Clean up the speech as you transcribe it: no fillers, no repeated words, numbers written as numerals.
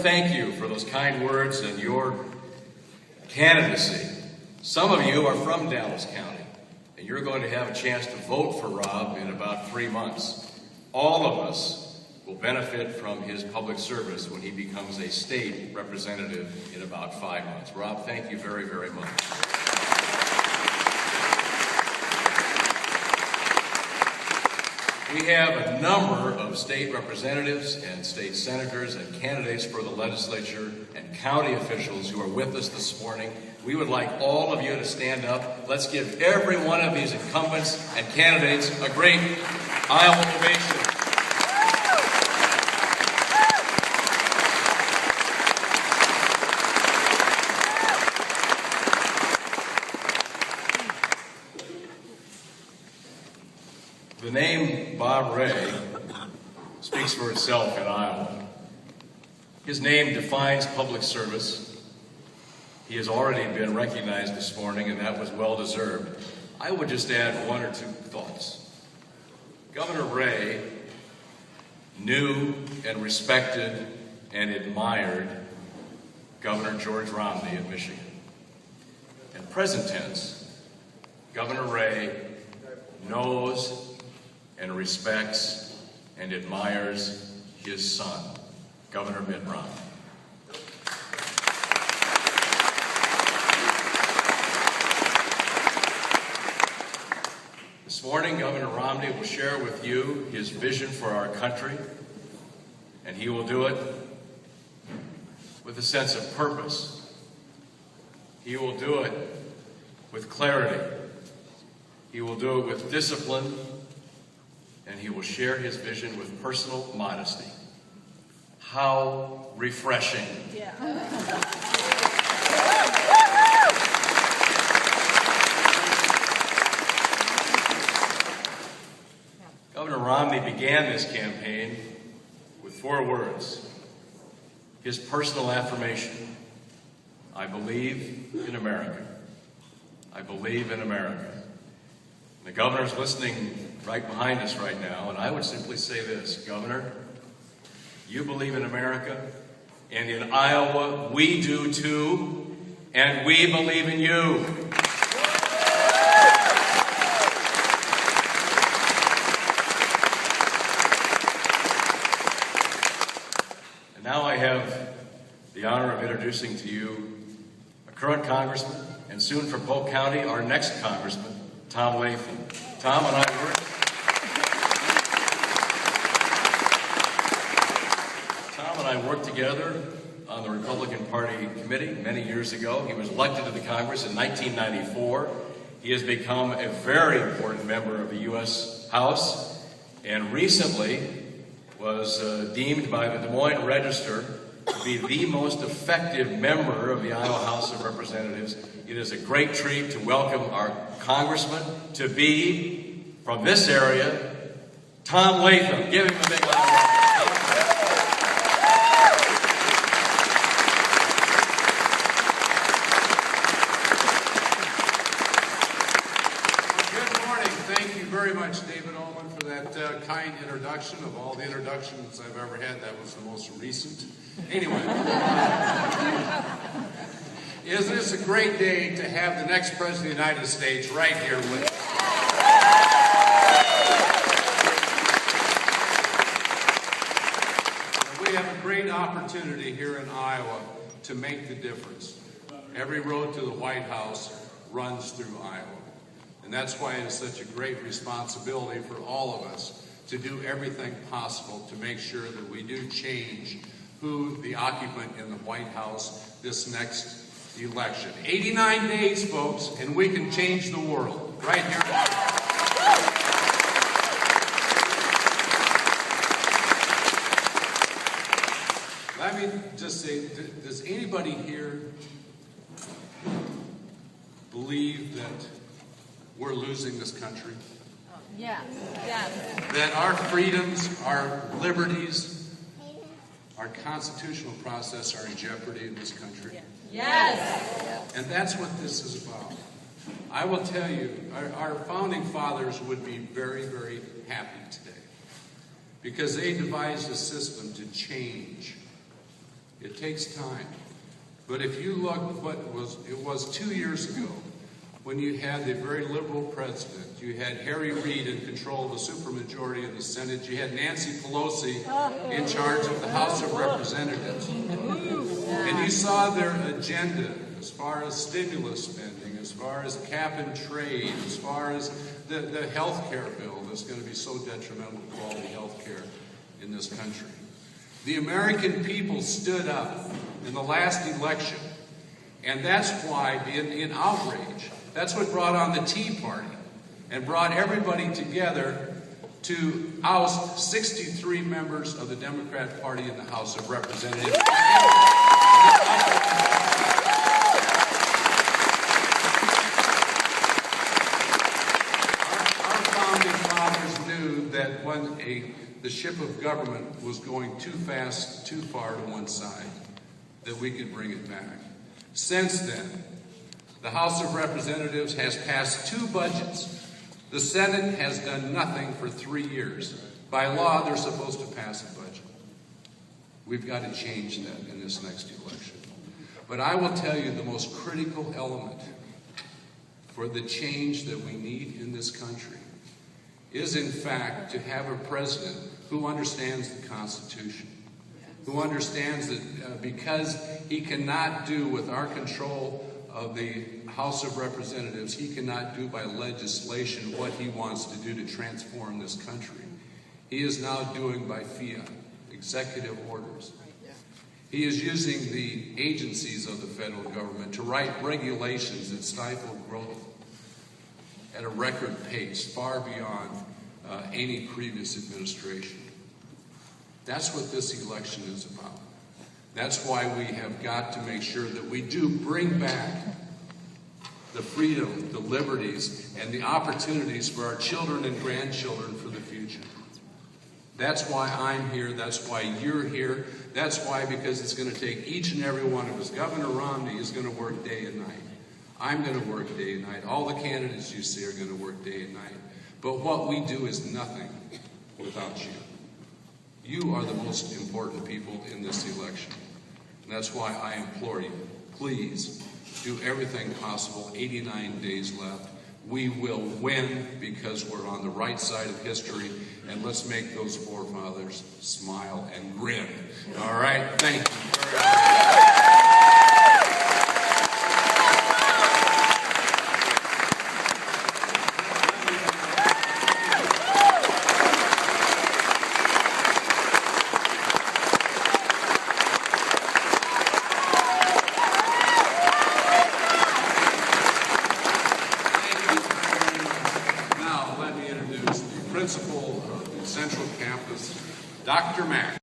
Thank you for those kind words and your candidacy. Some of you are from Dallas County, and you're going to have a chance to vote for Rob in about 3 months. All of us will benefit from his public service when he becomes a state representative in about 5 months. Rob, thank you very, very much. We have a number of state representatives and state senators and candidates for the legislature and county officials who are with us this morning. We would like all of you to stand up. Let's give every one of these incumbents and candidates a great Iowa ovation. The name Bob Ray speaks for itself in Iowa. His name defines public service. He has already been recognized this morning, and that was well deserved. I would just add 1 or 2 thoughts. Governor Ray knew and respected and admired Governor George Romney of Michigan. In present tense, Governor Ray knows and respects and admires his son, Governor Mitt Romney. This morning, Governor Romney will share with you his vision for our country, and he will do it with a sense of purpose. He will do it with clarity. He will do it with discipline, and he will share his vision with personal modesty. How refreshing. Yeah. Governor Romney began this campaign with 4 words. His personal affirmation: I believe in America. I believe in America. The governor's listening right behind us right now, and I would simply say this: Governor, you believe in America, and in Iowa we do too, and we believe in you. And now I have the honor of introducing to you a current congressman, and soon for Polk County, our next congressman, Tom Latham. Tom and I worked together on the Republican Party committee many years ago. He was elected to the Congress in 1994. He has become a very important member of the U.S. House, and recently was deemed by the Des Moines Register to be the most effective member of the Iowa House of Representatives. It is a great treat to welcome our congressman to be from this area, Tom Latham. Give him a big round of applause. Good morning. Thank you very much, David Ullman, for that kind introduction. Of all the introductions I've ever had, that was the most recent. Anyway. Isn't this a great day to have the next President of the United States right here with us? We have a great opportunity here in Iowa to make the difference. Every road to the White House runs through Iowa. And that's why it is such a great responsibility for all of us to do everything possible to make sure that we do change who the occupant in the White House this next election. 89 days, folks, and we can change the world right here. Let me just say, does anybody here believe that we're losing this country? Yes. Yes. That our freedoms, our liberties, our constitutional process are in jeopardy in this country? Yes. And that's what this is about. I will tell you, our founding fathers would be very, very happy today because they devised a system to change It takes time. But if you look it was 2 years ago when you had the very liberal president, you had Harry Reid in control of the supermajority of the Senate, you had Nancy Pelosi in charge of the House of Representatives. And you saw their agenda as far as stimulus spending, as far as cap and trade, as far as the health care bill that's going to be so detrimental to quality health care in this country. The American people stood up in the last election, and that's why, in outrage, that's what brought on the Tea Party and brought everybody together to oust 63 members of the Democrat Party in the House of Representatives. Our founding fathers knew that when the ship of government was going too fast, too far to one side, that we could bring it back. Since then, the House of Representatives has passed 2 budgets. The Senate has done nothing for 3 years. By law, they're supposed to pass a budget. We've got to change that in this next election. But I will tell you the most critical element for the change that we need in this country is, in fact, to have a president who understands the Constitution, who understands that because he cannot do with our control of the House of Representatives, he cannot do by legislation what he wants to do to transform this country. He is now doing by fiat, executive orders. He is using the agencies of the federal government to write regulations that stifle growth at a record pace, far beyond any previous administration. That's what this election is about. That's why we have got to make sure that we do bring back the freedom, the liberties, and the opportunities for our children and grandchildren for the future. That's why I'm here. That's why you're here. That's why, because it's going to take each and every one of us. Governor Romney is going to work day and night. I'm going to work day and night. All the candidates you see are going to work day and night. But what we do is nothing without you. You are the most important people in this election. And that's why I implore you, please do everything possible. 89 days left. We will win because we're on the right side of history. And let's make those forefathers smile and grin. All right? Thank you. Principal of the Central Campus, Dr. Mack.